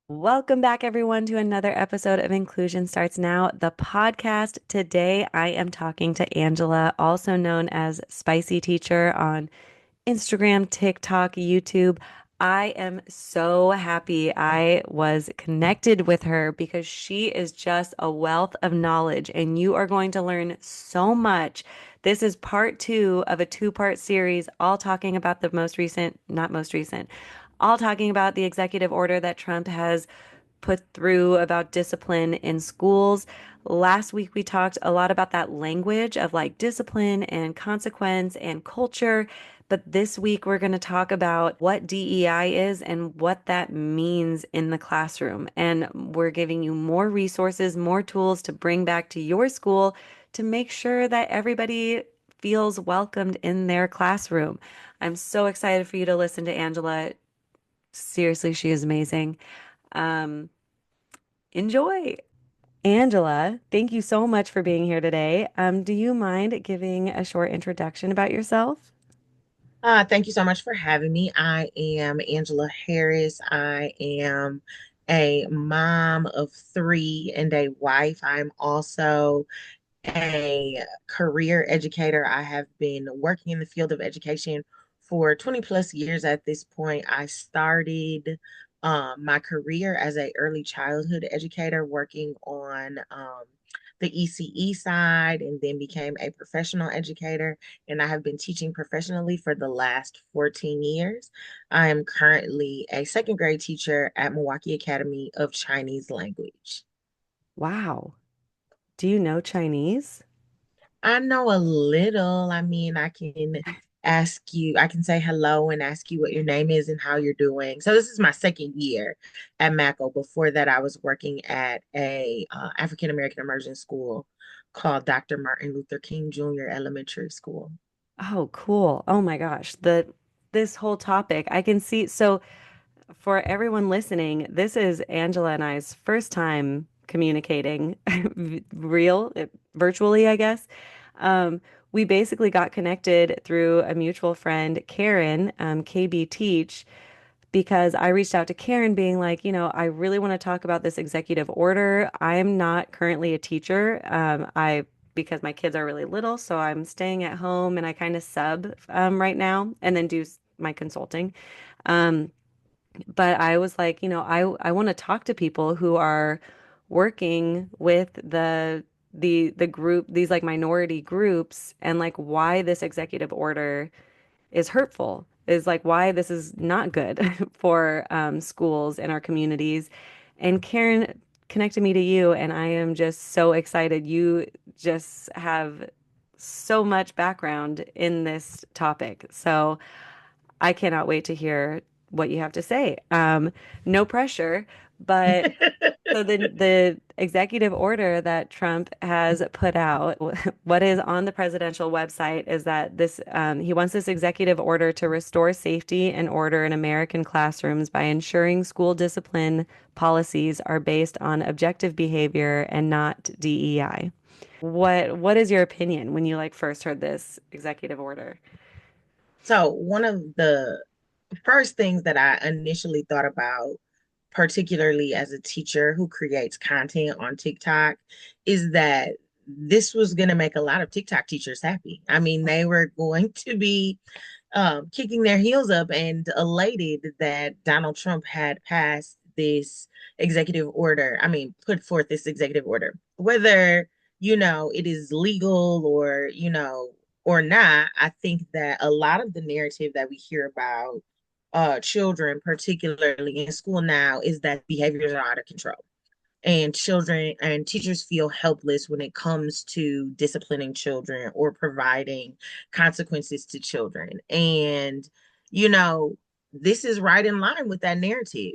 Welcome back, everyone, to another episode of Inclusion Starts Now, the podcast. Today, I am talking to Angela, also known as Spicy Teacher on Instagram, TikTok, YouTube. I am so happy I was connected with her because she is just a wealth of knowledge, and you are going to learn so much. This is part two of a two-part series, all talking about the most recent, not most recent, all talking about the executive order that Trump has put through about discipline in schools. Last week, we talked a lot about that language of like discipline and consequence and culture. But this week, we're going to talk about what DEI is and what that means in the classroom. And we're giving you more resources, more tools to bring back to your school to make sure that everybody feels welcomed in their classroom. I'm so excited for you to listen to Angela. Seriously, she is amazing. Um, Enjoy. Angela, thank you so much for being here today. Do you mind giving a short introduction about yourself? Thank you so much for having me. I am Angela Harris. I am a mom of three and a wife. I'm also a career educator. I have been working in the field of education for 20 plus years at this point. I started my career as a early childhood educator working on the ECE side and then became a professional educator. And I have been teaching professionally for the last 14 years. I am currently a second grade teacher at Milwaukee Academy of Chinese Language. Wow. Do you know Chinese? I know a little. I mean, I can say hello and ask you what your name is and how you're doing. So this is my second year at Mako. Before that, I was working at a African American immersion school called Dr. Martin Luther King Jr. Elementary School. Oh, cool. Oh my gosh. The this whole topic, I can see. So for everyone listening, this is Angela and I's first time communicating virtually, I guess. We basically got connected through a mutual friend, Karen, KB Teach, because I reached out to Karen being like, I really want to talk about this executive order. I'm not currently a teacher. Because my kids are really little, so I'm staying at home and I kind of sub right now and then do my consulting. Um, but I was like, I want to talk to people who are working with the group, these like minority groups, and like why this executive order is hurtful, is like why this is not good for schools and our communities. And Karen connected me to you, and I am just so excited. You just have so much background in this topic. So I cannot wait to hear what you have to say. No pressure, but so the executive order that Trump has put out, what is on the presidential website is that this he wants this executive order to restore safety and order in American classrooms by ensuring school discipline policies are based on objective behavior and not DEI. What is your opinion when you like first heard this executive order? So one of the first things that I initially thought about, particularly as a teacher who creates content on TikTok, is that this was going to make a lot of TikTok teachers happy. I mean, they were going to be kicking their heels up and elated that Donald Trump had passed this executive order. I mean, put forth this executive order. Whether, it is legal or not, I think that a lot of the narrative that we hear about children, particularly in school now, is that behaviors are out of control and children and teachers feel helpless when it comes to disciplining children or providing consequences to children. And, you know, this is right in line with that narrative.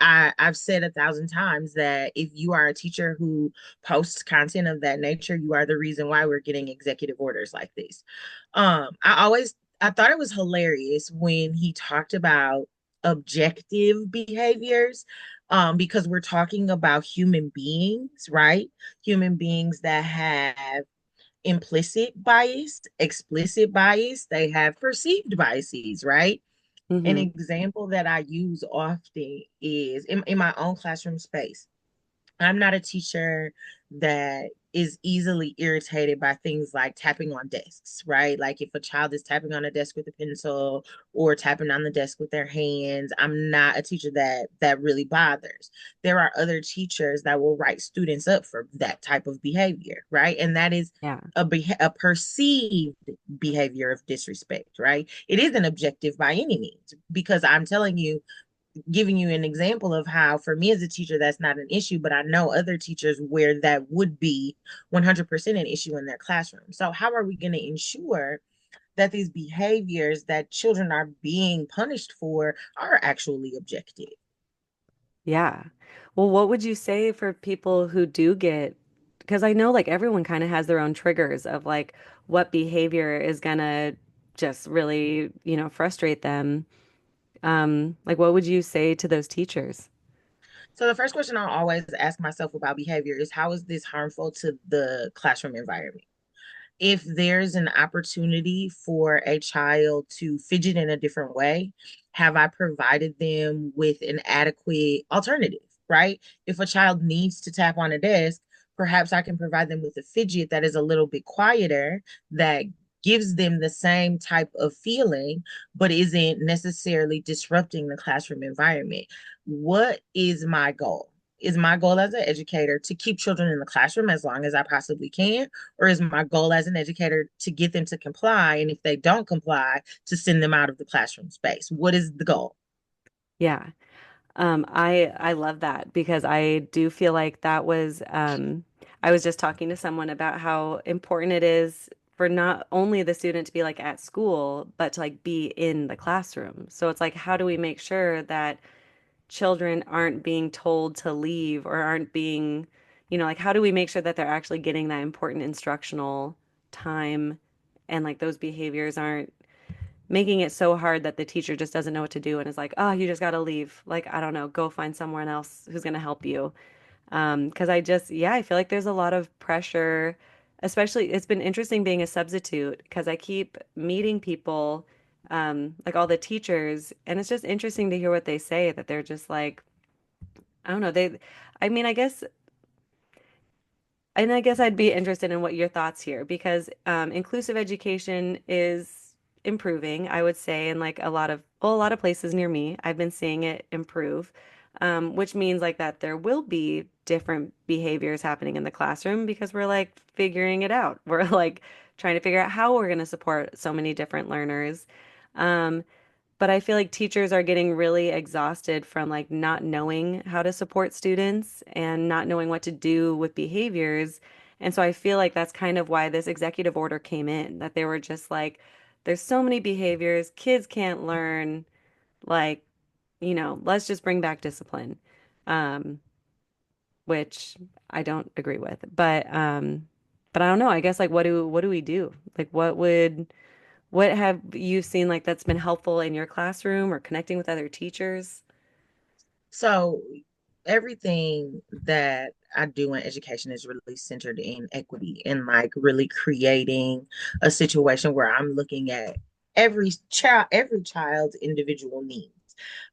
I've said 1,000 times that if you are a teacher who posts content of that nature, you are the reason why we're getting executive orders like this. I thought it was hilarious when he talked about objective behaviors, because we're talking about human beings, right? Human beings that have implicit bias, explicit bias, they have perceived biases, right? An Mm-hmm. example that I use often is in my own classroom space. I'm not a teacher that is easily irritated by things like tapping on desks, right? Like if a child is tapping on a desk with a pencil or tapping on the desk with their hands, I'm not a teacher that really bothers. There are other teachers that will write students up for that type of behavior, right? And that is Yeah. a perceived behavior of disrespect, right? It isn't objective by any means because I'm telling you, giving you an example of how for me as a teacher that's not an issue, but I know other teachers where that would be 100% an issue in their classroom. So how are we going to ensure that these behaviors that children are being punished for are actually objective? Yeah. Well, what would you say for people who do get, because I know like everyone kind of has their own triggers of like what behavior is gonna just really, frustrate them. Like what would you say to those teachers? So the first question I'll always ask myself about behavior is, how is this harmful to the classroom environment? If there's an opportunity for a child to fidget in a different way, have I provided them with an adequate alternative, right? If a child needs to tap on a desk, perhaps I can provide them with a fidget that is a little bit quieter, that gives them the same type of feeling, but isn't necessarily disrupting the classroom environment. What is my goal? Is my goal as an educator to keep children in the classroom as long as I possibly can? Or is my goal as an educator to get them to comply? And if they don't comply, to send them out of the classroom space? What is the goal? Yeah. I love that because I do feel like that was I was just talking to someone about how important it is for not only the student to be like at school, but to like be in the classroom. So it's like, how do we make sure that children aren't being told to leave or aren't being, like how do we make sure that they're actually getting that important instructional time and like those behaviors aren't making it so hard that the teacher just doesn't know what to do and is like, oh, you just got to leave. Like, I don't know, go find someone else who's going to help you. Because yeah, I feel like there's a lot of pressure, especially it's been interesting being a substitute because I keep meeting people, like all the teachers, and it's just interesting to hear what they say that they're just like, I don't know, I mean, I guess I'd be interested in what your thoughts here because inclusive education is improving, I would say, in like a lot of places near me. I've been seeing it improve, which means like that there will be different behaviors happening in the classroom because we're like figuring it out. We're like trying to figure out how we're going to support so many different learners. Um, but I feel like teachers are getting really exhausted from like not knowing how to support students and not knowing what to do with behaviors. And so I feel like that's kind of why this executive order came in, that they were just like, there's so many behaviors, kids can't learn, like, let's just bring back discipline, um, which I don't agree with. But I don't know. I guess like what do we do? Like what have you seen like that's been helpful in your classroom or connecting with other teachers? So everything that I do in education is really centered in equity and like really creating a situation where I'm looking at every child's individual needs.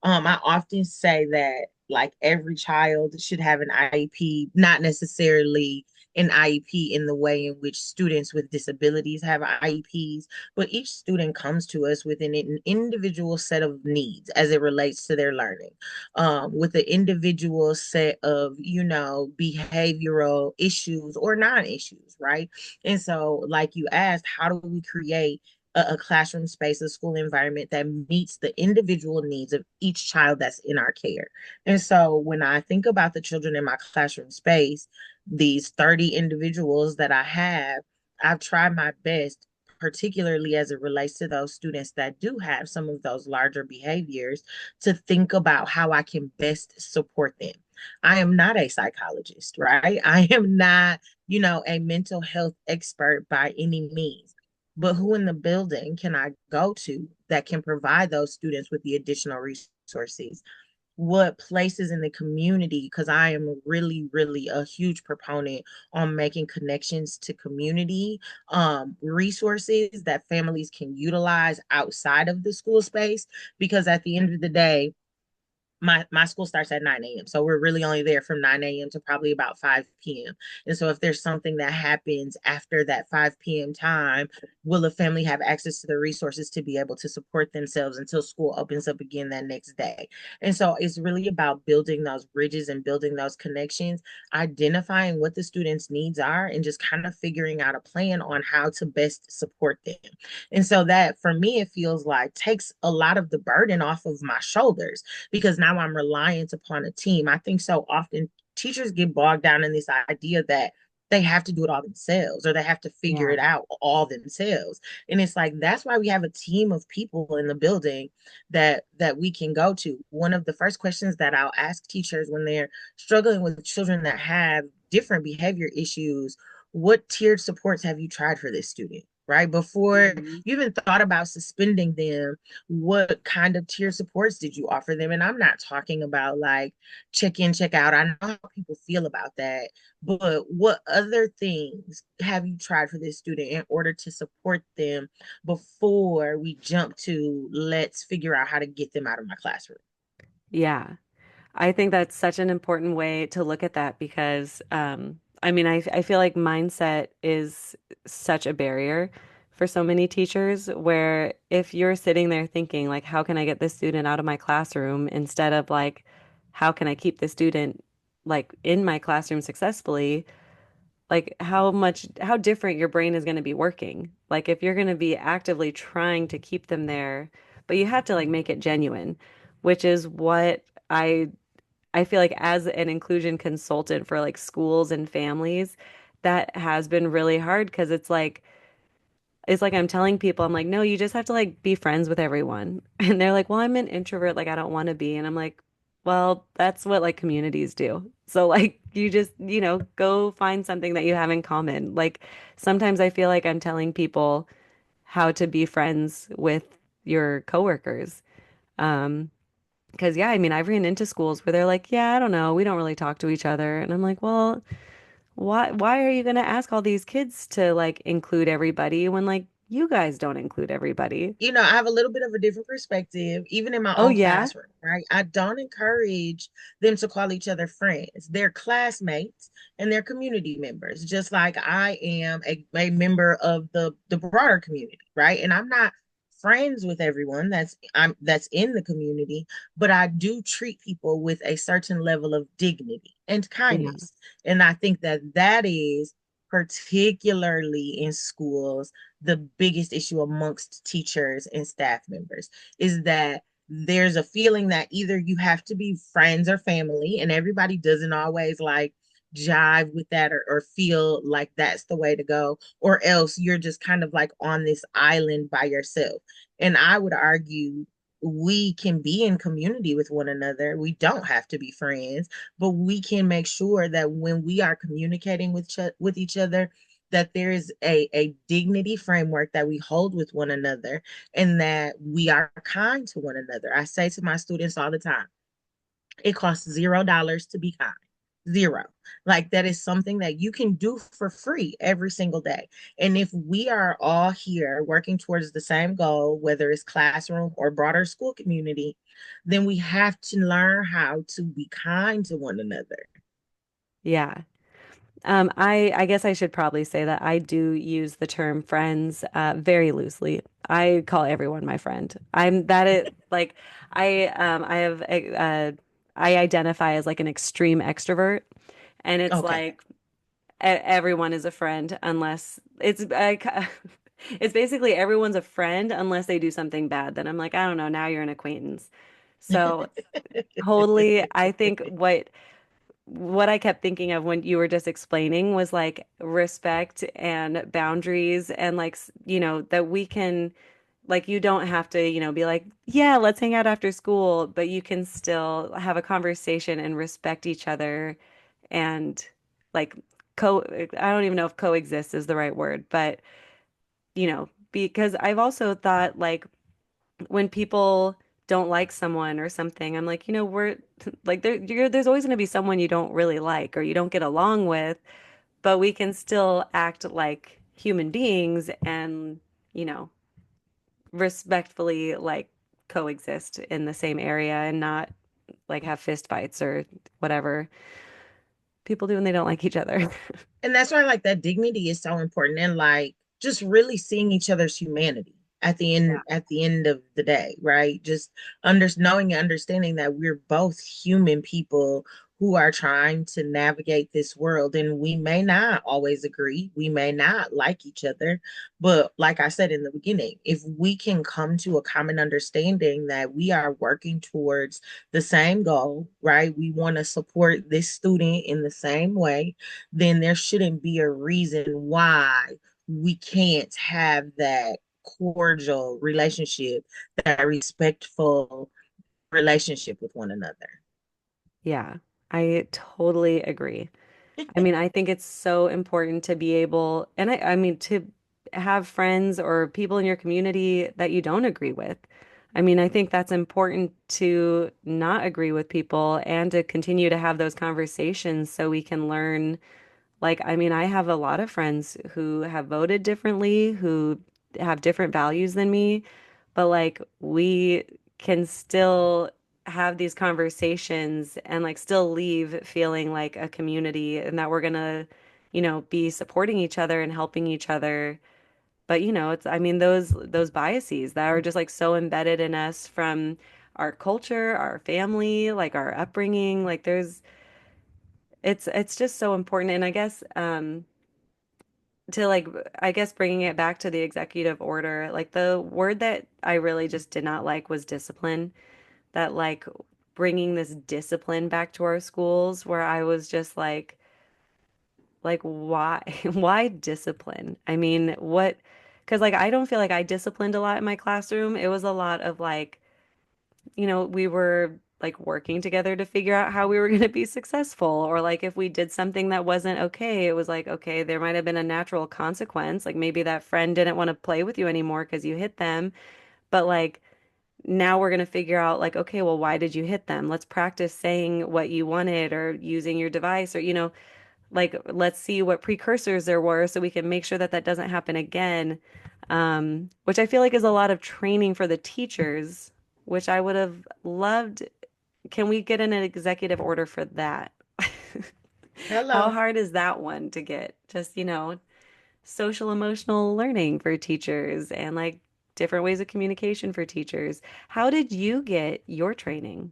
I often say that like every child should have an IEP, not necessarily an IEP in the way in which students with disabilities have IEPs, but each student comes to us with an individual set of needs as it relates to their learning, with an individual set of, behavioral issues or non-issues, right? And so, like you asked, how do we create a classroom space, a school environment that meets the individual needs of each child that's in our care? And so, when I think about the children in my classroom space, these 30 individuals that I have, I've tried my best, particularly as it relates to those students that do have some of those larger behaviors, to think about how I can best support them. I am not a psychologist, right? I am not, a mental health expert by any means. But who in the building can I go to that can provide those students with the additional resources, what places in the community, because I am really, really a huge proponent on making connections to community resources that families can utilize outside of the school space. Because at the end of the day, my school starts at 9 a.m. So we're really only there from 9 a.m. to probably about 5 p.m. And so if there's something that happens after that 5 p.m. time, will a family have access to the resources to be able to support themselves until school opens up again that next day? And so it's really about building those bridges and building those connections, identifying what the students' needs are, and just kind of figuring out a plan on how to best support them. And so that for me, it feels like takes a lot of the burden off of my shoulders, because now I'm reliant upon a team. I think so often teachers get bogged down in this idea that they have to do it all themselves or they have to figure Yeah. it out all themselves. And it's like that's why we have a team of people in the building that we can go to. One of the first questions that I'll ask teachers when they're struggling with children that have different behavior issues, what tiered supports have you tried for this student? Right before Mhm. you even thought about suspending them, what kind of tier supports did you offer them? And I'm not talking about like check in, check out. I know how people feel about that, but what other things have you tried for this student in order to support them before we jump to let's figure out how to get them out of my classroom? Yeah. I think that's such an important way to look at that because, I mean, I feel like mindset is such a barrier for so many teachers where if you're sitting there thinking like, how can I get this student out of my classroom instead of like, how can I keep the student like in my classroom successfully? Like how different your brain is going to be working. Like if you're going to be actively trying to keep them there, but you have to like make it genuine, which is what I feel like as an inclusion consultant for like schools and families, that has been really hard because it's like I'm telling people, I'm like, no, you just have to like be friends with everyone. And they're like, well, I'm an introvert, like I don't want to be. And I'm like, well, that's what like communities do. So like you just, go find something that you have in common. Like sometimes I feel like I'm telling people how to be friends with your coworkers. Um, because yeah, I mean, I've ran into schools where they're like, yeah, I don't know, we don't really talk to each other. And I'm like, well, why are you gonna ask all these kids to like include everybody when like you guys don't include everybody? I have a little bit of a different perspective, even in my Oh own yeah? classroom, right? I don't encourage them to call each other friends. They're classmates and they're community members, just like I am a member of the broader community, right? And I'm not friends with everyone that's in the community, but I do treat people with a certain level of dignity and Yeah. kindness. And I think that that is particularly in schools the biggest issue amongst teachers and staff members is that there's a feeling that either you have to be friends or family, and everybody doesn't always like jive with that or feel like that's the way to go, or else you're just kind of like on this island by yourself. And I would argue we can be in community with one another. We don't have to be friends, but we can make sure that when we are communicating with each other, that there is a dignity framework that we hold with one another and that we are kind to one another. I say to my students all the time, it costs $0 to be kind. Zero. Like that is something that you can do for free every single day. And if we are all here working towards the same goal, whether it's classroom or broader school community, then we have to learn how to be kind to one another. Yeah. I guess I should probably say that I do use the term friends very loosely. I call everyone my friend. I'm that it like I have I identify as like an extreme extrovert, and it's Okay. like everyone is a friend unless it's basically everyone's a friend unless they do something bad. Then I'm like, I don't know, now you're an acquaintance. So totally, I think what I kept thinking of when you were just explaining was like respect and boundaries and like, that we can, like, you don't have to, be like, yeah, let's hang out after school, but you can still have a conversation and respect each other and like I don't even know if coexist is the right word, but, because I've also thought like when people don't like someone or something, I'm like, we're like there's always going to be someone you don't really like or you don't get along with, but we can still act like human beings and, you know, respectfully like coexist in the same area and not like have fist fights or whatever people do when they don't like each other. And that's why like that dignity is so important, and like just really seeing each other's humanity at the end of the day, right? Just knowing and understanding that we're both human people who are trying to navigate this world, and we may not always agree, we may not like each other, but like I said in the beginning, if we can come to a common understanding that we are working towards the same goal, right? We want to support this student in the same way, then there shouldn't be a reason why we can't have that cordial relationship, that respectful relationship with one another. Yeah, I totally agree. I mean, I think it's so important to be able, and I mean, to have friends or people in your community that you don't agree with. I mean, I think that's important to not agree with people and to continue to have those conversations so we can learn. Like, I mean, I have a lot of friends who have voted differently, who have different values than me, but like we can still have these conversations and like still leave feeling like a community and that we're gonna, be supporting each other and helping each other. But it's, I mean, those biases that are just like so embedded in us from our culture, our family, like our upbringing, like it's just so important. And I guess to like I guess bringing it back to the executive order, like the word that I really just did not like was discipline. That like bringing this discipline back to our schools where I was just like why why discipline? I mean, what? Because like I don't feel like I disciplined a lot in my classroom. It was a lot of like, we were like working together to figure out how we were going to be successful. Or like if we did something that wasn't okay, it was like, okay, there might have been a natural consequence. Like maybe that friend didn't want to play with you anymore because you hit them. But like now we're going to figure out like, okay, well, why did you hit them? Let's practice saying what you wanted or using your device or, like let's see what precursors there were so we can make sure that that doesn't happen again. Which I feel like is a lot of training for the teachers, which I would have loved. Can we get an executive order for that? How Hello. hard is that one to get? Just, social emotional learning for teachers and like different ways of communication for teachers. How did you get your training?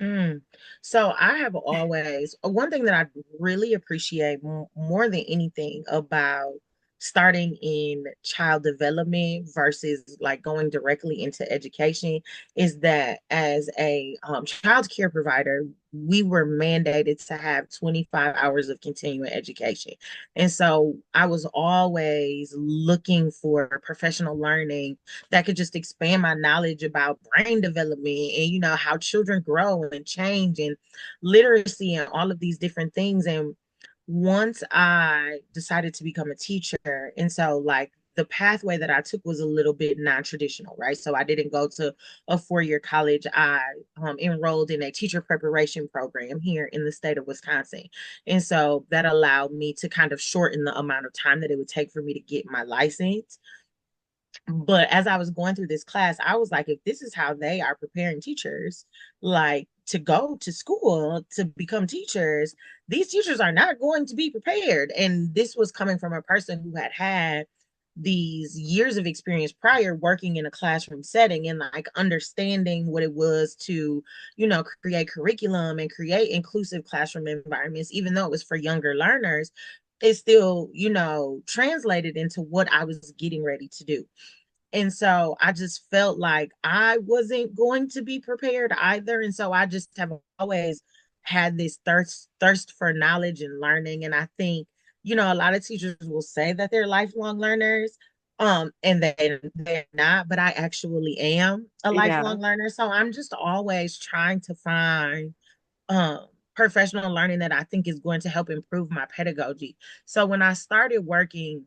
Mm. So I have always, one thing that I really appreciate more than anything about starting in child development versus like going directly into education is that as a child care provider, we were mandated to have 25 hours of continuing education. And so I was always looking for professional learning that could just expand my knowledge about brain development and how children grow and change and literacy and all of these different things. And once I decided to become a teacher, and so like the pathway that I took was a little bit non-traditional, right? So I didn't go to a four-year college. I enrolled in a teacher preparation program here in the state of Wisconsin. And so that allowed me to kind of shorten the amount of time that it would take for me to get my license. But as I was going through this class, I was like, if this is how they are preparing teachers, like to go to school to become teachers, these teachers are not going to be prepared. And this was coming from a person who had had these years of experience prior working in a classroom setting and like understanding what it was to, create curriculum and create inclusive classroom environments, even though it was for younger learners, it still, translated into what I was getting ready to do. And so I just felt like I wasn't going to be prepared either. And so I just have always had this thirst for knowledge and learning. And I think, a lot of teachers will say that they're lifelong learners. And they're not, but I actually am a Yeah. lifelong learner. So I'm just always trying to find um professional learning that I think is going to help improve my pedagogy. So when I started working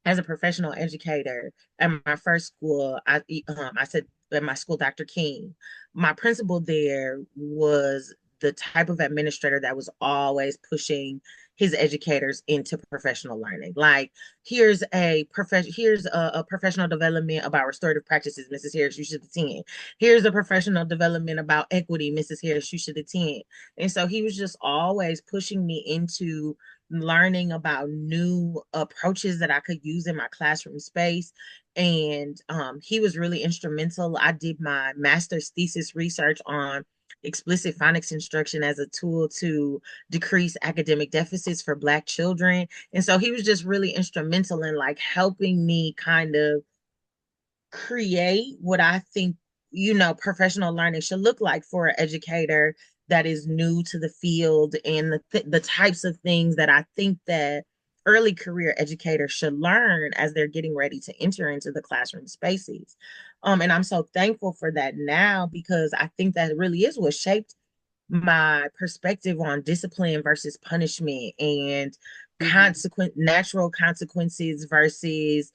as a professional educator at my first school, I said at my school, Dr. King, my principal there was the type of administrator that was always pushing his educators into professional learning. Like, here's a professional development about restorative practices, Mrs. Harris, you should attend. Here's a professional development about equity, Mrs. Harris, you should attend. And so he was just always pushing me into learning about new approaches that I could use in my classroom space. And he was really instrumental. I did my master's thesis research on explicit phonics instruction as a tool to decrease academic deficits for Black children. And so he was just really instrumental in like helping me kind of create what I think, professional learning should look like for an educator that is new to the field, and the types of things that I think that early career educators should learn as they're getting ready to enter into the classroom spaces. And I'm so thankful for that now, because I think that really is what shaped my perspective on discipline versus punishment, and Mhm. natural consequences versus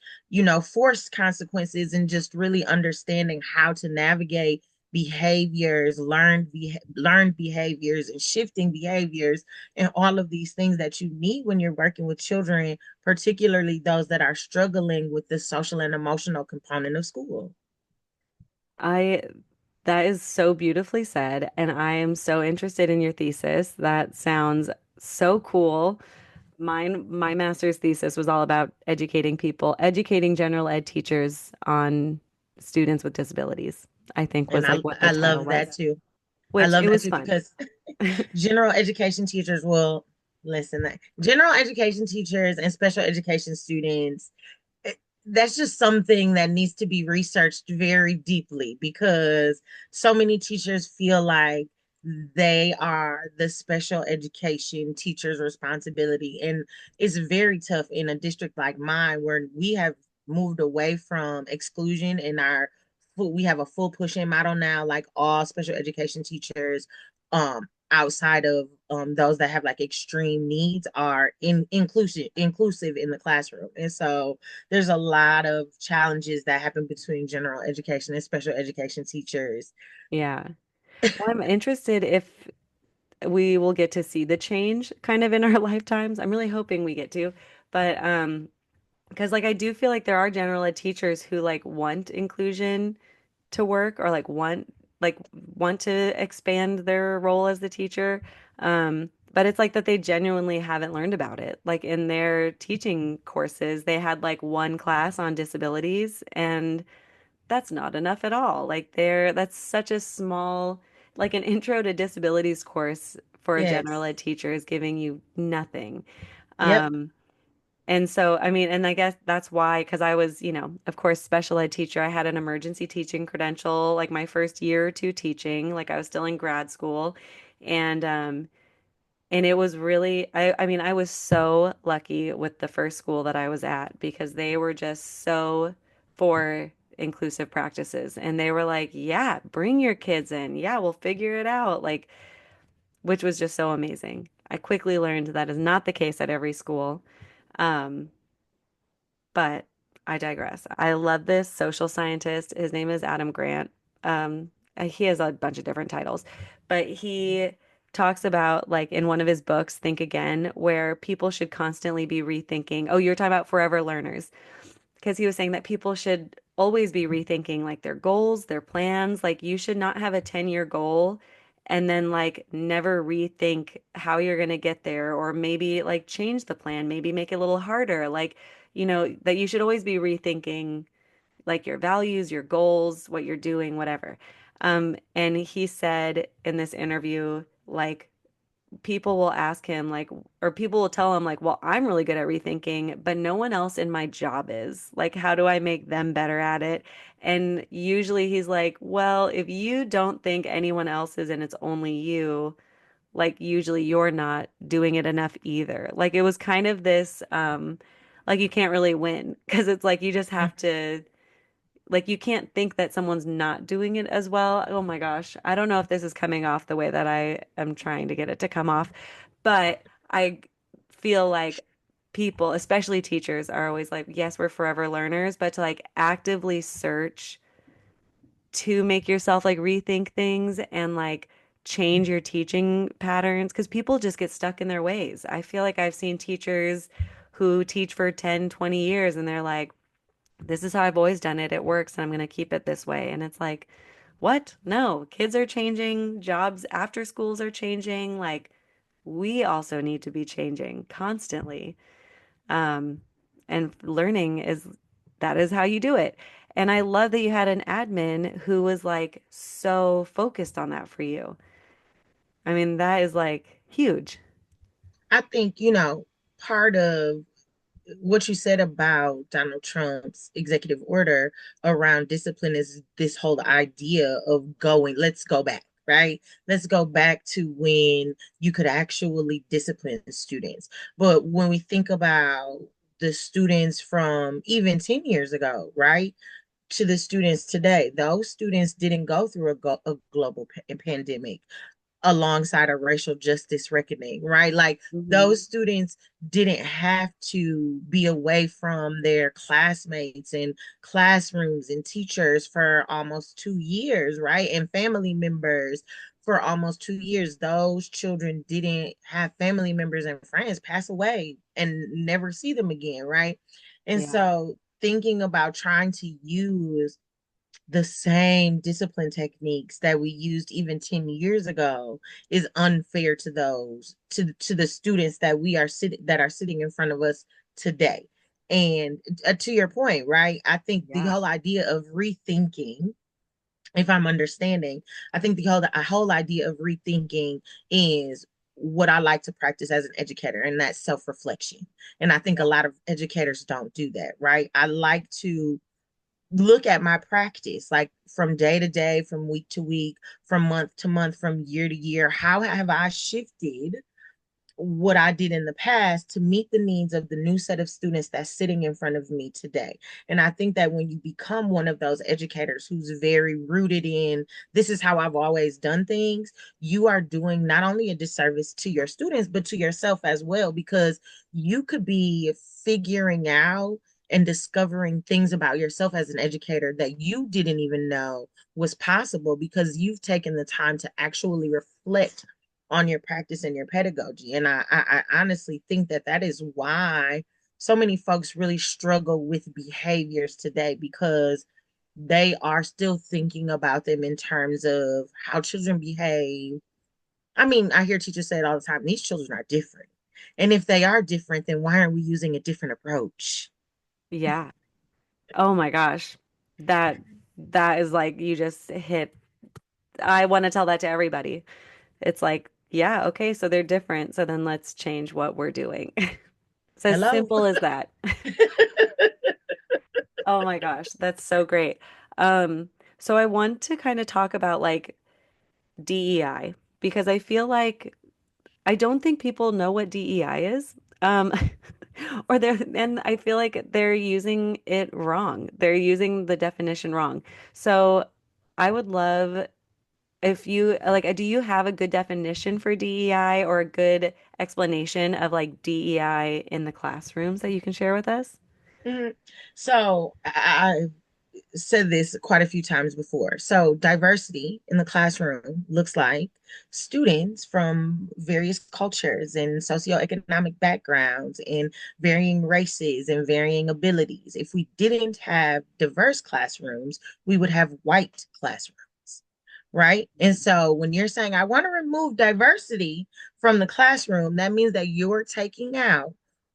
forced consequences, and just really understanding how to navigate behaviors, learned behaviors, and shifting behaviors, and all of these things that you need when you're working with children, particularly those that are struggling with the social and emotional component of school. I That is so beautifully said, and I am so interested in your thesis. That sounds so cool. My master's thesis was all about educating people, educating general ed teachers on students with disabilities, I think And was I like what the I title love that was, too. I which love it that was too, fun. because general education teachers will listen. General education teachers and special education students, that's just something that needs to be researched very deeply, because so many teachers feel like they are the special education teacher's responsibility. And it's very tough in a district like mine, where we have moved away from exclusion in our we have a full push-in model now. Like, all special education teachers, outside of those that have like extreme needs, are inclusive in the classroom. And so there's a lot of challenges that happen between general education and special education teachers. Yeah. Well, I'm interested if we will get to see the change kind of in our lifetimes. I'm really hoping we get to, but because like I do feel like there are general ed teachers who like want inclusion to work, or like want to expand their role as the teacher. But it's like that they genuinely haven't learned about it. Like in their teaching courses, they had like one class on disabilities, and that's not enough at all. That's such a small, like an intro to disabilities course for a general Yes. ed teacher is giving you nothing. Yep. Um, and so, I mean, and I guess that's why, because I was, of course, special ed teacher. I had an emergency teaching credential, like my first year or two teaching, like I was still in grad school. And it was really, I mean, I was so lucky with the first school that I was at, because they were just so for inclusive practices. And they were like, yeah, bring your kids in. Yeah, we'll figure it out. Like, which was just so amazing. I quickly learned that is not the case at every school. Um, but I digress. I love this social scientist. His name is Adam Grant. He has a bunch of different titles, but he talks about, like, in one of his books, Think Again, where people should constantly be rethinking. Oh, you're talking about forever learners, because he was saying that people should always be rethinking like their goals, their plans. Like, you should not have a 10-year goal and then like never rethink how you're going to get there, or maybe like change the plan, maybe make it a little harder. Like, that you should always be rethinking like your values, your goals, what you're doing, whatever. And he said in this interview, like, people will ask him like, or people will tell him like, well, I'm really good at rethinking, but no one else in my job is. Like, how do I make them better at it? And usually he's like, well, if you don't think anyone else is and it's only you, like usually you're not doing it enough either. Like, it was kind of this like you can't really win, because it's like you just have to, like, you can't think that someone's not doing it as well. Oh my gosh. I don't know if this is coming off the way that I am trying to get it to come off, but I feel like people, especially teachers, are always like, yes, we're forever learners, but to like actively search to make yourself like rethink things and like change your teaching patterns because people just get stuck in their ways. I feel like I've seen teachers who teach for 10, 20 years and they're like, this is how I've always done it. It works and I'm going to keep it this way. And it's like, what? No, kids are changing, jobs after schools are changing. Like, we also need to be changing constantly. Um, and learning is that is how you do it. And I love that you had an admin who was like so focused on that for you. I mean, that is like huge. I think, part of what you said about Donald Trump's executive order around discipline is this whole idea of let's go back, right? Let's go back to when you could actually discipline students. But when we think about the students from even 10 years ago, right? To the students today, those students didn't go through a global pandemic alongside a racial justice reckoning, right? Like Hmm. those students didn't have to be away from their classmates and classrooms and teachers for almost 2 years, right? And family members for almost 2 years. Those children didn't have family members and friends pass away and never see them again, right? And Yeah. so thinking about trying to use the same discipline techniques that we used even 10 years ago is unfair to to the students that are sitting in front of us today. And to your point, right? I think the Yeah. whole idea of rethinking, if I'm understanding, I think the whole idea of rethinking is what I like to practice as an educator, and that's self-reflection. And I think a Yeah. lot of educators don't do that, right? I like to look at my practice, like from day to day, from week to week, from month to month, from year to year. How have I shifted what I did in the past to meet the needs of the new set of students that's sitting in front of me today? And I think that when you become one of those educators who's very rooted in this is how I've always done things, you are doing not only a disservice to your students, but to yourself as well, because you could be figuring out and discovering things about yourself as an educator that you didn't even know was possible because you've taken the time to actually reflect on your practice and your pedagogy. And I honestly think that that is why so many folks really struggle with behaviors today, because they are still thinking about them in terms of how children behave. I mean, I hear teachers say it all the time, these children are different. And if they are different, then why aren't we using a different approach? Yeah. Oh my gosh. That that is like you just hit. I want to tell that to everybody. It's like, yeah, okay, so they're different. So then let's change what we're doing. It's as Hello. simple as that. Oh my gosh, that's so great. So I want to kind of talk about like DEI because I feel like I don't think people know what DEI is. Or and I feel like they're using it wrong. They're using the definition wrong. So I would love if you like, do you have a good definition for DEI or a good explanation of like DEI in the classrooms that you can share with us? Mhm. So I said this quite a few times before. So, diversity in the classroom looks like students from various cultures and socioeconomic backgrounds and varying races and varying abilities. If we didn't have diverse classrooms, we would have white classrooms, right? And so, when you're saying, I want to remove diversity from the classroom, that means that you're taking out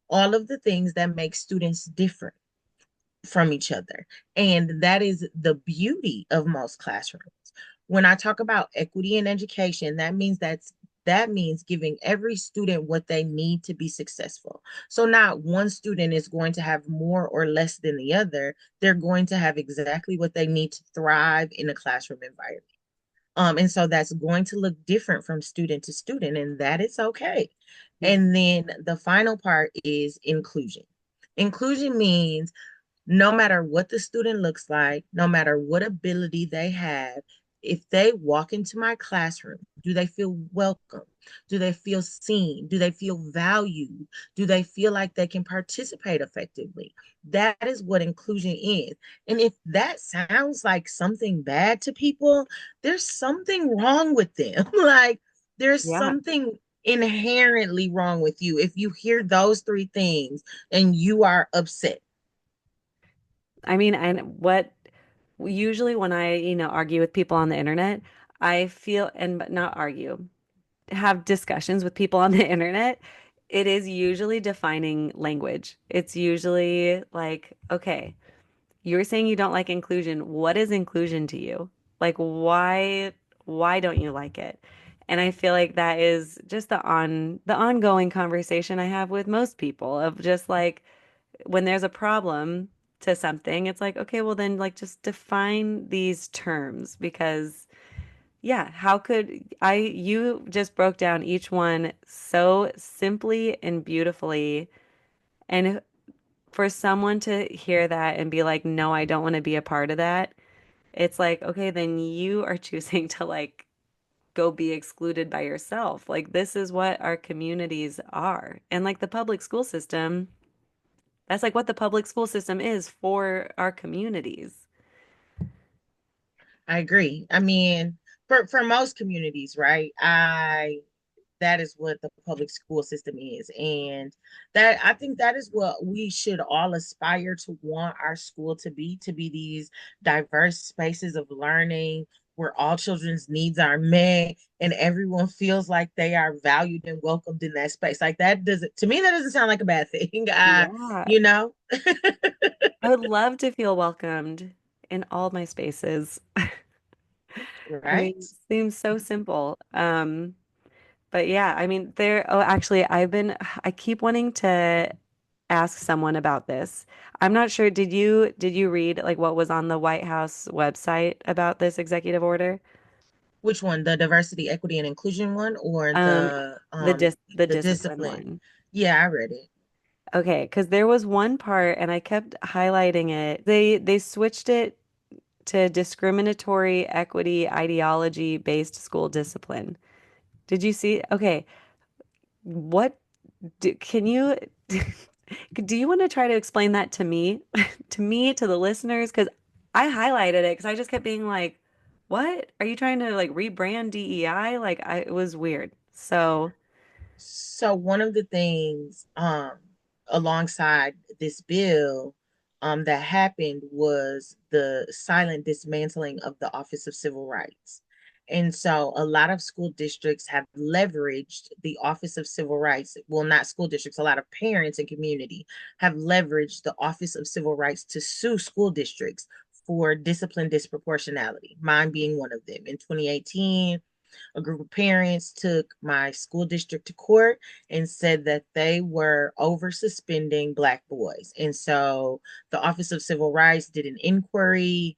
all of the things that make students different from each other. And that is the beauty of most classrooms. When I talk about equity in education, that means giving every student what they need to be successful. So not one student is going to have more or less than the other. They're going to have exactly what they need to thrive in a classroom environment. And so that's going to look different from student to student, and that is okay. And then the final part is inclusion. Inclusion means no matter what the student looks like, no matter what ability they have, if they walk into my classroom, do they feel welcome? Do they feel seen? Do they feel valued? Do they feel like they can participate effectively? That is what inclusion is. And if that sounds like something bad to people, there's something wrong with them. Like there's Yeah. something inherently wrong with you if you hear those three things and you are upset. I mean, and what usually when I, argue with people on the internet, I feel, and but not argue, have discussions with people on the internet, it is usually defining language. It's usually like, okay, you're saying you don't like inclusion. What is inclusion to you? Like, why don't you like it? And I feel like that is just the ongoing conversation I have with most people of just like when there's a problem to something, it's like, okay, well then like just define these terms because yeah, how could you just broke down each one so simply and beautifully. And for someone to hear that and be like, no, I don't want to be a part of that, it's like, okay, then you are choosing to like go be excluded by yourself. Like, this is what our communities are. And like the public school system, that's like what the public school system is for our communities. I agree. I mean, for most communities, right? I that is what the public school system is, and that I think that is what we should all aspire to want our school to be these diverse spaces of learning where all children's needs are met and everyone feels like they are valued and welcomed in that space. Like that doesn't to me that doesn't sound like a bad thing. Yeah. You know, I would love to feel welcomed in all my spaces. I right? mean, it seems so simple. But yeah, I mean, oh, actually, I keep wanting to ask someone about this. I'm not sure. Did you read like what was on the White House website about this executive order? Which one, the diversity, equity, and inclusion one, or Um, the the discipline discipline? one. Yeah, I read it. Okay, because there was one part and I kept highlighting it. They switched it to discriminatory equity ideology based school discipline. Did you see? Okay, what can you do you want to try to explain that to me? To me, to the listeners? Because I highlighted it because I just kept being like, what? Are you trying to like rebrand DEI? It was weird. So, So one of the things alongside this bill that happened was the silent dismantling of the Office of Civil Rights. And so a lot of school districts have leveraged the Office of Civil Rights. Well, not school districts, a lot of parents and community have leveraged the Office of Civil Rights to sue school districts for discipline disproportionality, mine being one of them. In 2018, a group of parents took my school district to court and said that they were over suspending Black boys. And so the Office of Civil Rights did an inquiry.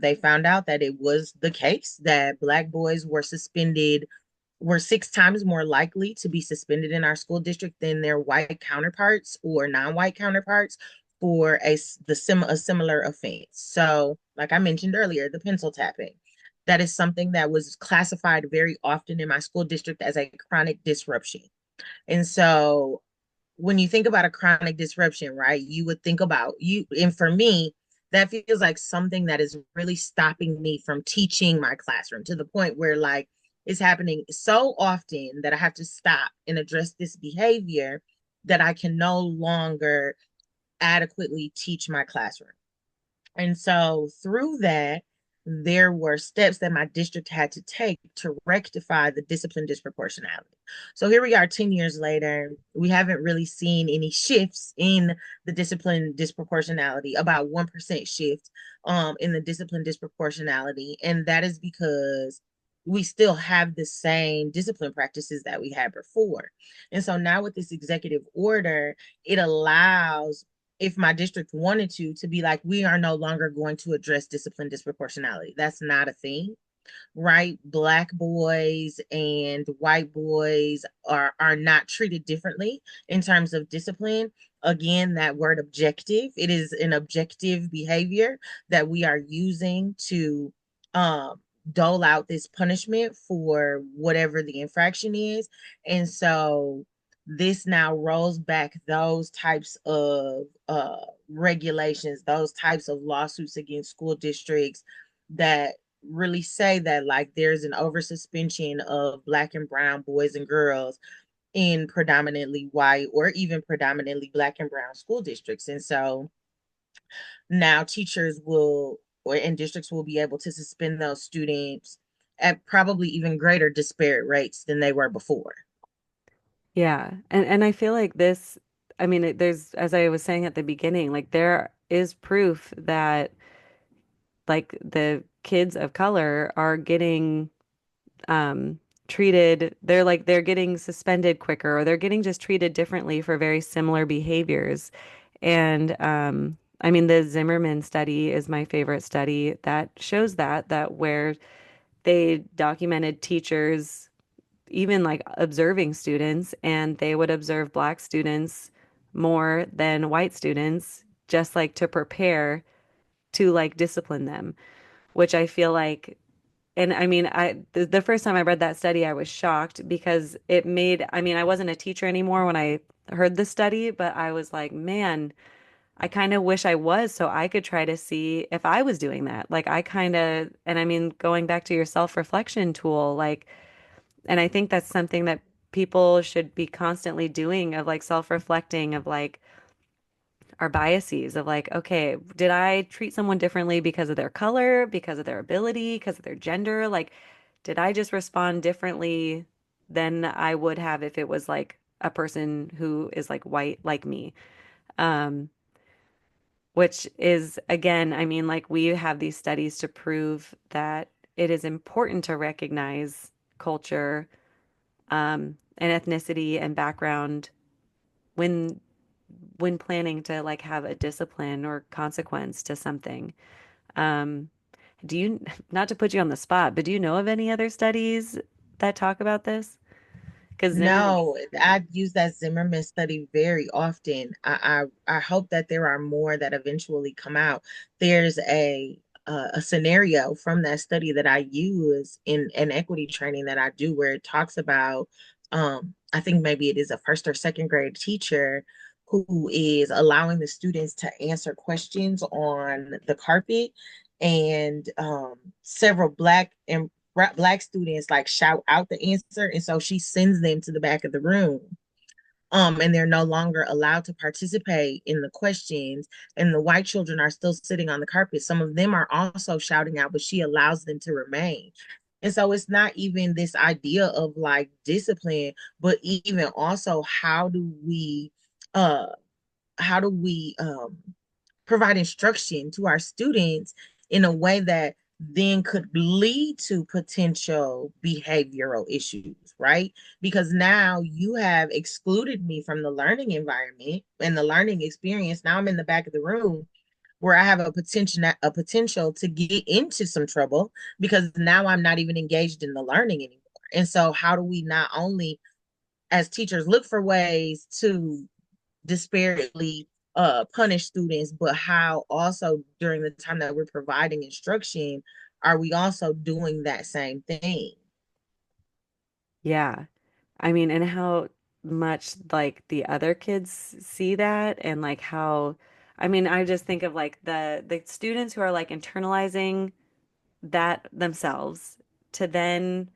They found out that it was the case that Black boys were 6 times more likely to be suspended in our school district than their white counterparts or non-white counterparts for a similar offense. So, like I mentioned earlier, the pencil tapping. That is something that was classified very often in my school district as a chronic disruption. And so when you think about a chronic disruption, right, you would think about you, and for me, that feels like something that is really stopping me from teaching my classroom to the point where like it's happening so often that I have to stop and address this behavior that I can no longer adequately teach my classroom. And so through that, there were steps that my district had to take to rectify the discipline disproportionality. So here we are 10 years later. We haven't really seen any shifts in the discipline disproportionality, about 1% shift in the discipline disproportionality. And that is because we still have the same discipline practices that we had before. And so now with this executive order, it allows if my district wanted to be like, we are no longer going to address discipline disproportionality. That's not a thing, right? Black boys and white boys are not treated differently in terms of discipline. Again, that word objective, it is an objective behavior that we are using to dole out this punishment for whatever the infraction is. And so this now rolls back those types of regulations, those types of lawsuits against school districts that really say that like there's an over suspension of black and brown boys and girls in predominantly white or even predominantly black and brown school districts. And so now teachers will or in districts will be able to suspend those students at probably even greater disparate rates than they were before. Yeah. And I feel like this, I mean, there's, as I was saying at the beginning, like there is proof that like the kids of color are getting um treated, they're getting suspended quicker, or they're getting just treated differently for very similar behaviors. And I mean, the Zimmerman study is my favorite study that shows that where they documented teachers even like observing students, and they would observe black students more than white students, just like to prepare to like discipline them, which I feel like, and I mean, the first time I read that study, I was shocked because it made, I mean, I wasn't a teacher anymore when I heard the study, but I was like, man, I kind of wish I was so I could try to see if I was doing that. Like I kind of, and I mean, going back to your self-reflection tool, like, and I think that's something that people should be constantly doing, of like self-reflecting of like our biases of like, okay, did I treat someone differently because of their color, because of their ability, because of their gender? Like, did I just respond differently than I would have if it was like a person who is like white like me? Um, which is again, I mean, like we have these studies to prove that it is important to recognize culture, and ethnicity and background when planning to like have a discipline or consequence to something. Um, do you, not to put you on the spot, but do you know of any other studies that talk about this? Because Zimmerman, No, I use that Zimmerman study very often. I hope that there are more that eventually come out. There's a scenario from that study that I use in an equity training that I do where it talks about I think maybe it is a first or second grade teacher who is allowing the students to answer questions on the carpet, and several black students like shout out the answer, and so she sends them to the back of the room. And they're no longer allowed to participate in the questions, and the white children are still sitting on the carpet. Some of them are also shouting out, but she allows them to remain. And so it's not even this idea of like discipline, but even also uh how do we provide instruction to our students in a way that then could lead to potential behavioral issues, right? Because now you have excluded me from the learning environment and the learning experience. Now I'm in the back of the room where I have a potential to get into some trouble because now I'm not even engaged in the learning anymore. And so how do we not only as teachers look for ways to disparately punish students, but how also during the time that we're providing instruction, are we also doing that same thing? yeah. I mean, and how much like the other kids see that, and like how, I mean, I just think of like the students who are like internalizing that themselves, to then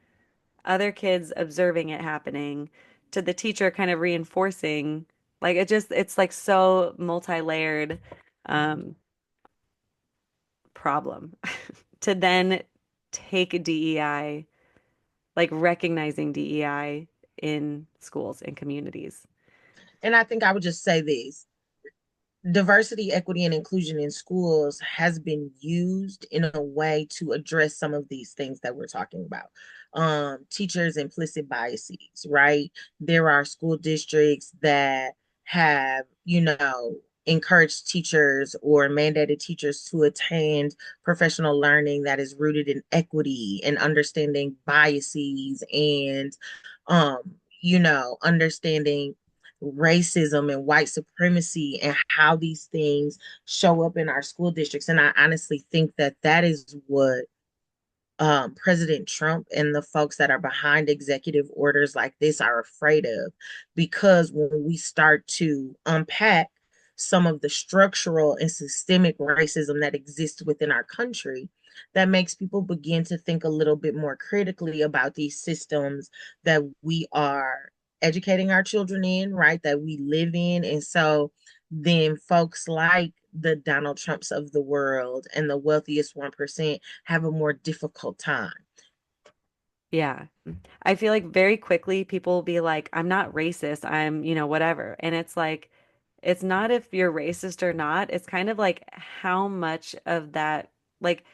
other kids observing it happening, to the teacher kind of reinforcing, like it just, it's like so multi-layered um problem to then take DEI, like recognizing DEI in schools and communities. And I think I would just say this: diversity, equity, and inclusion in schools has been used in a way to address some of these things that we're talking about. Teachers' implicit biases, right? There are school districts that have, encouraged teachers or mandated teachers to attend professional learning that is rooted in equity and understanding biases and, understanding racism and white supremacy and how these things show up in our school districts. And I honestly think that that is what President Trump and the folks that are behind executive orders like this are afraid of. Because when we start to unpack some of the structural and systemic racism that exists within our country, that makes people begin to think a little bit more critically about these systems that we are educating our children in, right? That we live in. And so then folks like the Donald Trumps of the world and the wealthiest 1% have a more difficult time. Yeah. I feel like very quickly people will be like, I'm not racist, I'm, whatever. And it's like, it's not if you're racist or not. It's kind of like how much of that, like,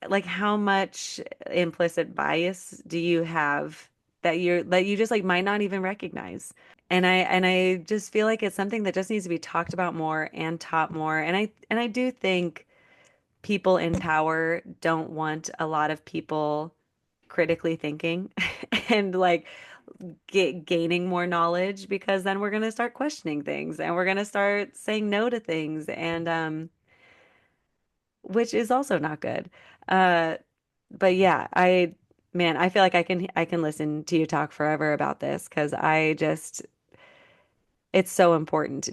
like how much implicit bias do you have that you just like might not even recognize. And I just feel like it's something that just needs to be talked about more and taught more. And I do think people in power don't want a lot of people critically thinking and like gaining more knowledge because then we're going to start questioning things and we're going to start saying no to things and which is also not good. Uh but yeah, I feel like I can listen to you talk forever about this because I just it's so important.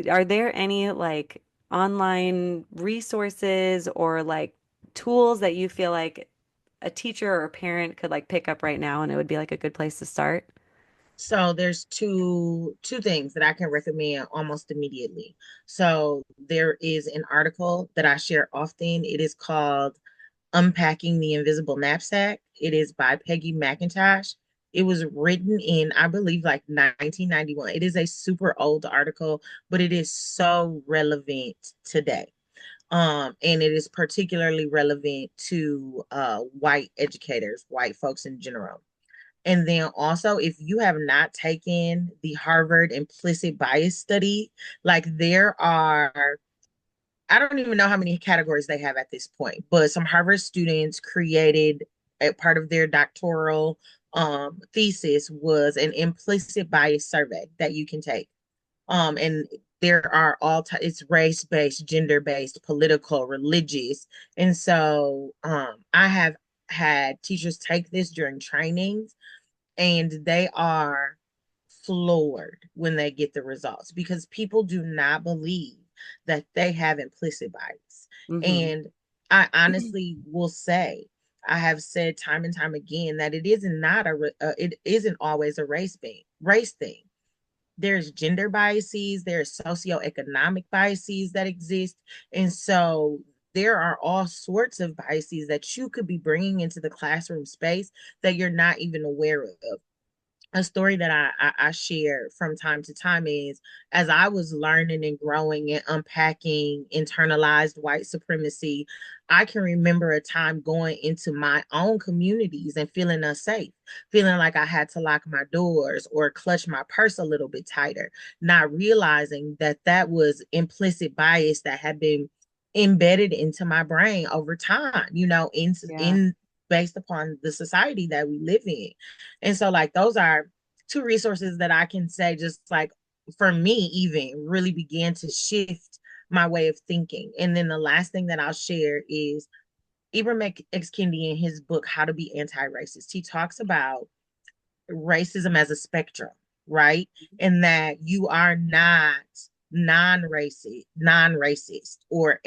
Are there any like online resources or like tools that you feel like a teacher or a parent could like pick up right now and it would be like a good place to start? So there's two things that I can recommend almost immediately. So there is an article that I share often. It is called Unpacking the Invisible Knapsack. It is by Peggy McIntosh. It was written in, I believe, like 1991. It is a super old article, but it is so relevant today. And it is particularly relevant to white educators, white folks in general. And then also, if you have not taken the Harvard implicit bias study, like there are, I don't even know how many categories they have at this point, but some Harvard students created a part of their doctoral thesis was an implicit bias survey that you can take. And there are it's race based, gender based, political, religious. And so I have had teachers take this during trainings and they are floored when they get the results because people do not believe that they have implicit bias. Hmm. And I honestly will say, I have said time and time again that it isn't not it isn't always a race thing. There's gender biases, there's socioeconomic biases that exist, and so there are all sorts of biases that you could be bringing into the classroom space that you're not even aware of. A story that I share from time to time is as I was learning and growing and unpacking internalized white supremacy, I can remember a time going into my own communities and feeling unsafe, feeling like I had to lock my doors or clutch my purse a little bit tighter, not realizing that that was implicit bias that had been embedded into my brain over time, Yeah. in based upon the society that we live in. And so, like, those are two resources that I can say, just like for me, even really began to shift my way of thinking. And then the last thing that I'll share is Ibram X. Kendi in his book, How to Be Anti Racist. He talks about racism as a spectrum, right? And that you are not non-racist or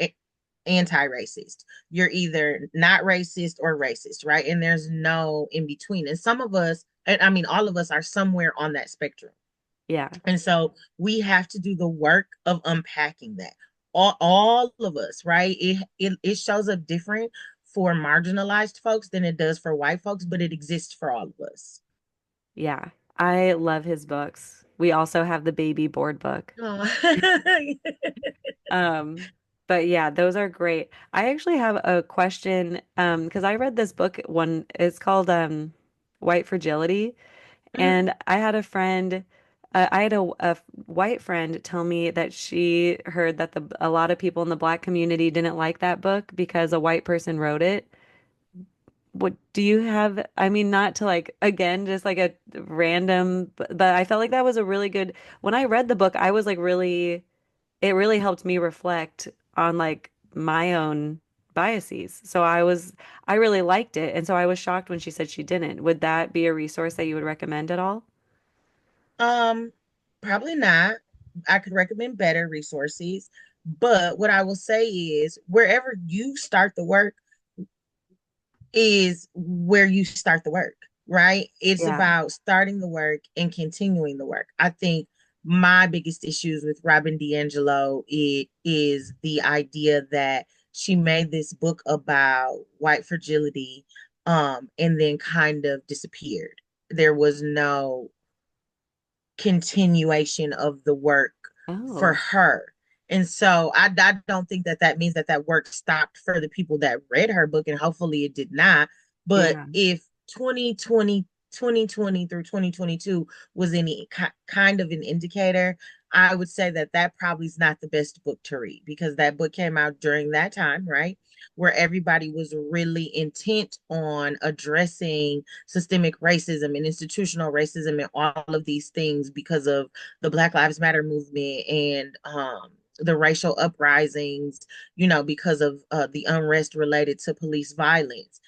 anti-racist. You're either not racist or racist, right? And there's no in between. And some of us, and I mean all of us are somewhere on that spectrum. Yeah. And so we have to do the work of unpacking that. All of us, right? It shows up different for marginalized folks than it does for white folks, but it exists for all of us. Yeah. I love his books. We also have the baby board book. Oh. Um, but yeah, those are great. I actually have a question, because I read this book it's called White Fragility. Mhm. And I had a white friend tell me that she heard that a lot of people in the black community didn't like that book because a white person wrote it. What do you have? I mean, not to like, again, just like a random, but I felt like that was a really good, when I read the book, I was like really, it really helped me reflect on like my own biases. So I really liked it. And so I was shocked when she said she didn't. Would that be a resource that you would recommend at all? Um, Probably not. I could recommend better resources, but what I will say is wherever you start the work is where you start the work, right? It's Yeah. about starting the work and continuing the work. I think my biggest issues with Robin DiAngelo is the idea that she made this book about white fragility, and then kind of disappeared. There was no continuation of the work for Oh, her. And so I don't think that that means that that work stopped for the people that read her book, and hopefully it did not. But yeah. if 2020 through 2022 was any kind of an indicator, I would say that that probably is not the best book to read because that book came out during that time, right? Where everybody was really intent on addressing systemic racism and institutional racism and all of these things because of the Black Lives Matter movement and the racial uprisings, because of the unrest related to police violence.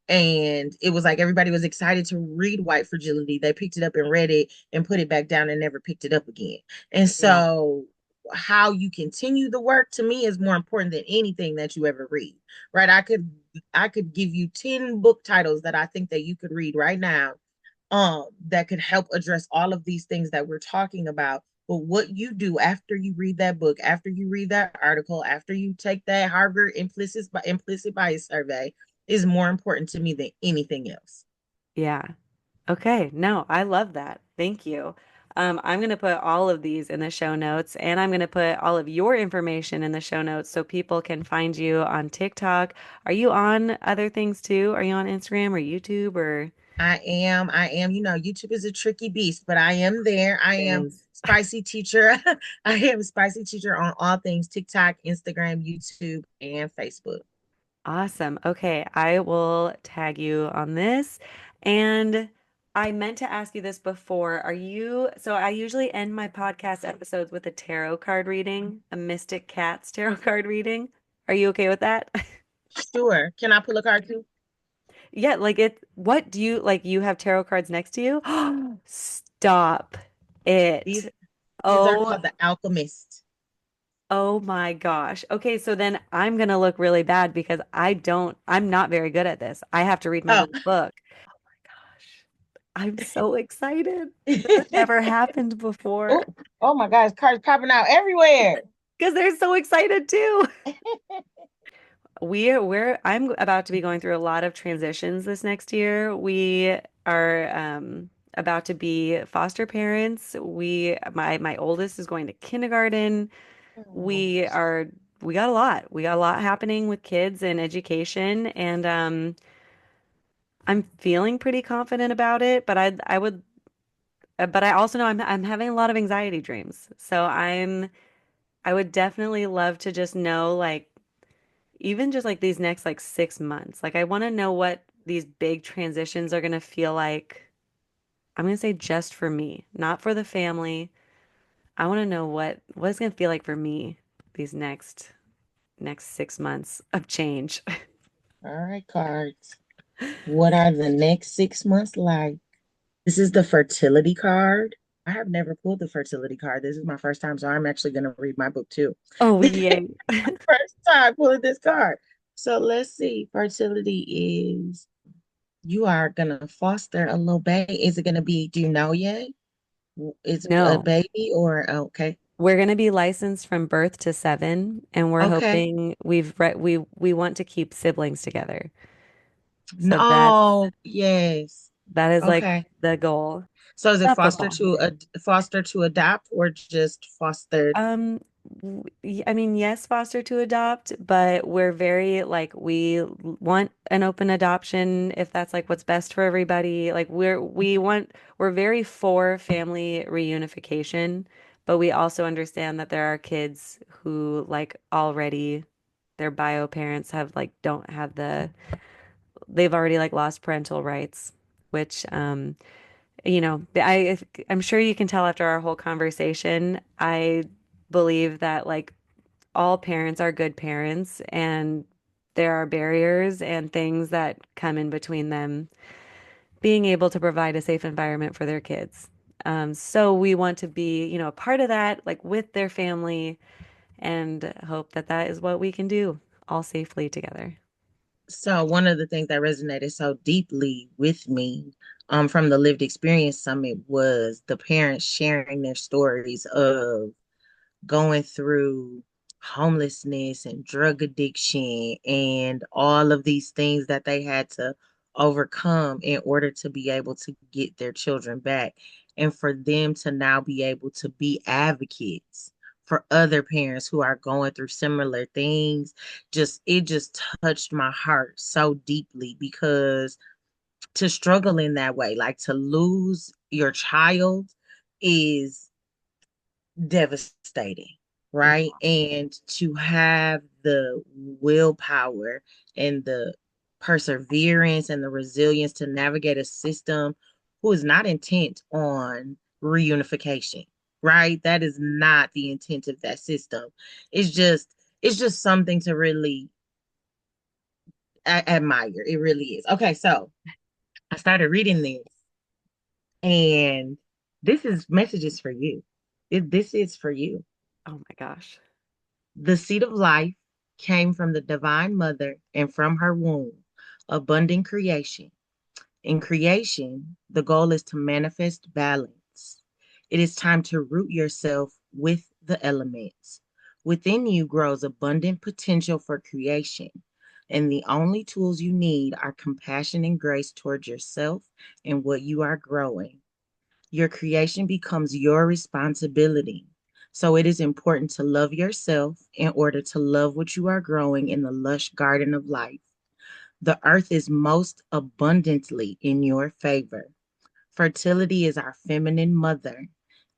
And it was like everybody was excited to read White Fragility. They picked it up and read it and put it back down and never picked it up again. And Yeah. so how you continue the work to me is more important than anything that you ever read. Right? I could give you 10 book titles that I think that you could read right now, that could help address all of these things that we're talking about. But what you do after you read that book, after you read that article, after you take that Harvard implicit bias survey, is more important to me than anything else. Yeah. Okay. No, I love that. Thank you. I'm going to put all of these in the show notes and I'm going to put all of your information in the show notes so people can find you on TikTok. Are you on other things too? Are you on Instagram or YouTube or I am, YouTube is a tricky beast, but I am there. I it am is? spicy teacher. I am spicy teacher on all things TikTok, Instagram, YouTube, and Facebook. Awesome. Okay, I will tag you on this. And I meant to ask you this before. So I usually end my podcast episodes with a tarot card reading, a Mystic Cats tarot card reading. Are you okay with that? Sure. Can I pull a card too? Yeah, what do you like? You have tarot cards next to you? Stop it. These these are Oh, called the Alchemist. oh my gosh. Okay, so then I'm gonna look really bad because I'm not very good at this. I have to read my Oh. little book. Gosh, I'm so excited. This has never happened before Oh, oh my gosh, cards popping out everywhere. because they're so excited too. I'm about to be going through a lot of transitions this next year. We are about to be foster parents. My oldest is going to kindergarten. Oh, We are we got a lot. We got a lot happening with kids and education, and I'm feeling pretty confident about it. But I also know I'm having a lot of anxiety dreams. So I would definitely love to just know like even just like these next like 6 months. Like I want to know what these big transitions are going to feel like. I'm going to say just for me, not for the family. I want to know what it's going to feel like for me these next 6 months of change. all right, cards. What are the next 6 months like? This is the fertility card. I have never pulled the fertility card. This is my first time, so I'm actually going to read my book too. Oh, yay. First time pulling this card. So let's see. Fertility is you are going to foster a little baby. Is it going to be, do you know yet? Is it a No. baby or okay? We're going to be licensed from birth to 7 and we're Okay. hoping we want to keep siblings together. So No, yes. that is like Okay. the goal. So is it Not the goal. foster to adopt or just fostered? I mean, yes, foster to adopt, but we're very like want an open adoption if that's like what's best for everybody. Like we're very for family reunification, but we also understand that there are kids who like already their bio parents have like don't have they've already like lost parental rights, which I'm sure you can tell after our whole conversation, I believe that like all parents are good parents and there are barriers and things that come in between them being able to provide a safe environment for their kids. So we want to be, a part of that, like with their family, and hope that that is what we can do all safely together. So one of the things that resonated so deeply with me from the Lived Experience Summit was the parents sharing their stories of going through homelessness and drug addiction and all of these things that they had to overcome in order to be able to get their children back. And for them to now be able to be advocates for other parents who are going through similar things, it just touched my heart so deeply because to struggle in that way, like to lose your child is devastating, right? And to have the willpower and the perseverance and the resilience to navigate a system who is not intent on reunification, right? That is not the intent of that system. It's just it's just something to really admire. It really is. Okay, so I started reading this and this is messages for you. This is for you. Oh my gosh. The seed of life came from the divine mother and from her womb, abundant creation. In creation, the goal is to manifest balance. It is time to root yourself with the elements. Within you grows abundant potential for creation, and the only tools you need are compassion and grace towards yourself and what you are growing. Your creation becomes your responsibility. So it is important to love yourself in order to love what you are growing in the lush garden of life. The earth is most abundantly in your favor. Fertility is our feminine mother.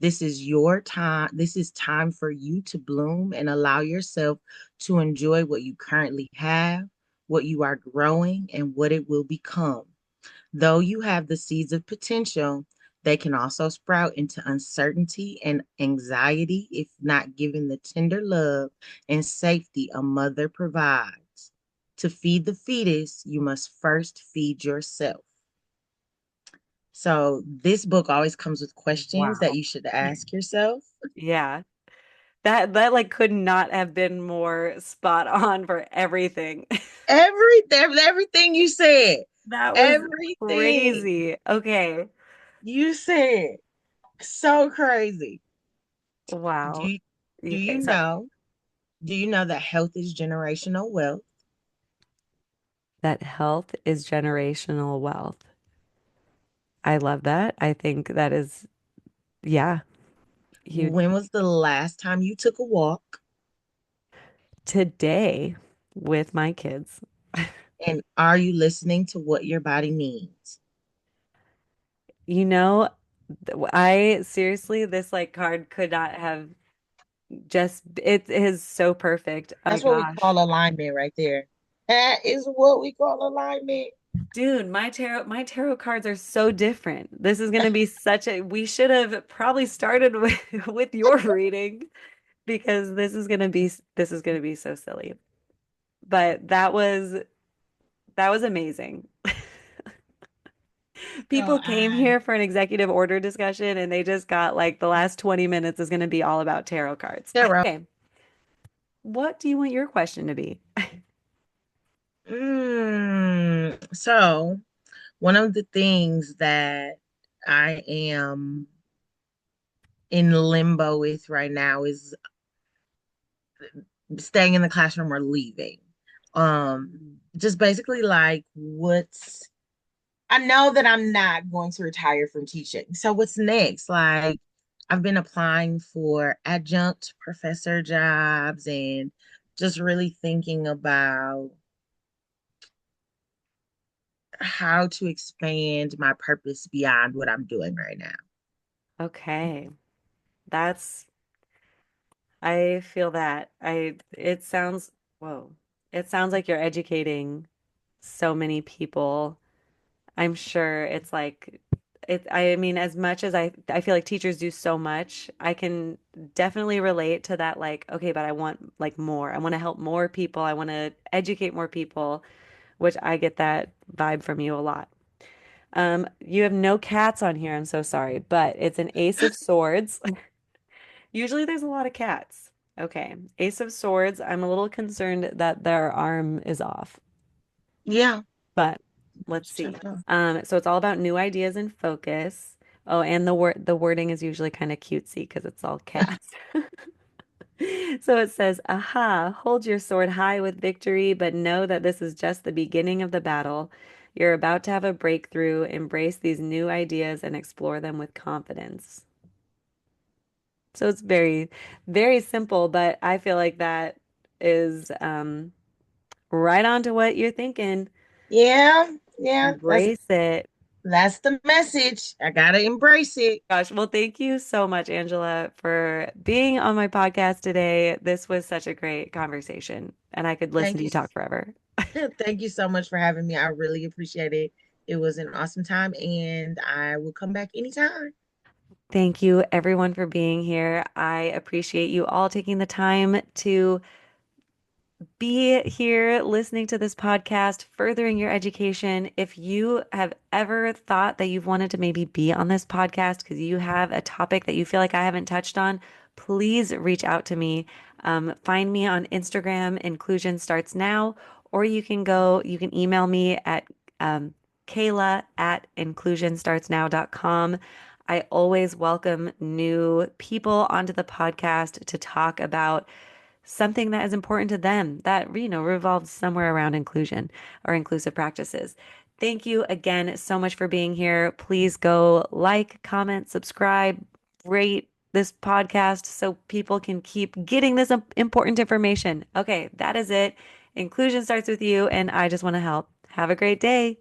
This is your time. This is time for you to bloom and allow yourself to enjoy what you currently have, what you are growing, and what it will become. Though you have the seeds of potential, they can also sprout into uncertainty and anxiety if not given the tender love and safety a mother provides. To feed the fetus, you must first feed yourself. So, this book always comes with questions that Wow. you should ask yourself. Yeah. That like could not have been more spot on for everything. Everything you said, That was everything crazy. Okay. you said, so crazy. Do Wow. you, do Okay, you so know Do you know that health is generational wealth? that health is generational wealth. I love that. I think that is, yeah, huge. When was the last time you took a walk? Today with my kids. And are you listening to what your body needs? You know, I seriously, this like card could not have just, it is so perfect. Oh my That's what we gosh. call alignment right there. That is what we call alignment. Dude, my tarot cards are so different. This is going to be such a we should have probably started with with your reading because this is going to be so silly. But that was amazing. So People came here for an executive order discussion and they just got like the last 20 minutes is going to be all about tarot cards. Sarah. Okay, what do you want your question to be? So one of the things that I am in limbo with right now is staying in the classroom or leaving. Just basically like what's I know that I'm not going to retire from teaching. So what's next? Like I've been applying for adjunct professor jobs and just really thinking about how to expand my purpose beyond what I'm doing right now. Okay. That's I feel that. It sounds, whoa. It sounds like you're educating so many people. I'm sure it's like I mean, as much as I feel like teachers do so much, I can definitely relate to that, like, okay, but I want like more. I want to help more people. I want to educate more people, which I get that vibe from you a lot. You have no cats on here. I'm so sorry, but it's an Ace of Swords. Usually there's a lot of cats. Okay. Ace of Swords. I'm a little concerned that their arm is off, Yeah. but let's Just see. checked out. So it's all about new ideas and focus. Oh, and the wording is usually kind of cutesy because it's all cats. So it says, "Aha, hold your sword high with victory, but know that this is just the beginning of the battle. You're about to have a breakthrough. Embrace these new ideas and explore them with confidence." So it's very, very simple, but I feel like that is right on to what you're thinking. Yeah, yeah, Embrace it. that's the message. I gotta embrace it. Gosh, well, thank you so much, Angela, for being on my podcast today. This was such a great conversation, and I could listen Thank to you. you talk forever. Thank you so much for having me. I really appreciate it. It was an awesome time, and I will come back anytime. Thank you, everyone, for being here. I appreciate you all taking the time to be here listening to this podcast, furthering your education. If you have ever thought that you've wanted to maybe be on this podcast because you have a topic that you feel like I haven't touched on, please reach out to me. Find me on Instagram, Inclusion Starts Now, or you can email me at Kayla at inclusionstartsnow.com. I always welcome new people onto the podcast to talk about something that is important to them that, revolves somewhere around inclusion or inclusive practices. Thank you again so much for being here. Please go like, comment, subscribe, rate this podcast so people can keep getting this important information. Okay, that is it. Inclusion starts with you, and I just want to help. Have a great day.